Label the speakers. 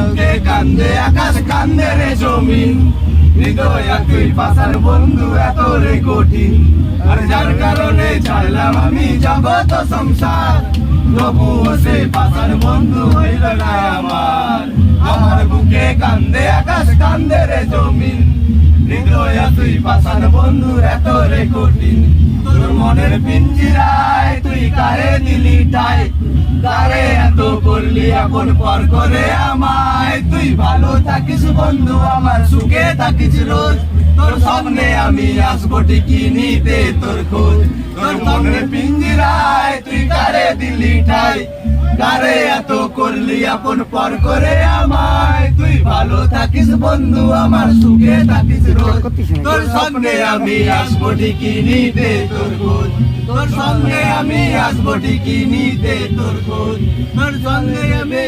Speaker 1: বুকে কান্দে আকাশ কান্দে রে জমিন, হৃদয় তুই পাশার বন্ধু এত রে কঠিন। আর যার কারণে ছাড়লাম আমি জগৎ সংসার, তবুও সে পাশার বন্ধু হইল না আমার। আমার বুকে কান্দে আকাশ কান্দে রে জমিন, হৃদয় তুই পাশার বন্ধু এত রে কঠিন। তোর মনের পিঞ্জিরায় তুই কারে দিলি ঠাই, কারে এত করলি আপন পর করে আমায়। তুই ভালো থাকিস বন্ধু আমার, সুখে থাকিস রোজ, তোর সামনে আমি আসবো ঠিকই নিতে তোর খোঁজ। তোর মনের পিঞ্জিরায় তুই কারে দিলি ঠাই, কারে এত করলি আপন পর করে আমায়। তুই ভালো থাকিস বন্ধু আমার, সুখে থাকিস রোজ, তোর সামনে আমি আসবো ঠিকই নিতে তোর খোঁজ। তোর সঙ্গে আমি আসবো ঠিকই নিতে তোর খোঁজ, তোর সঙ্গে আমি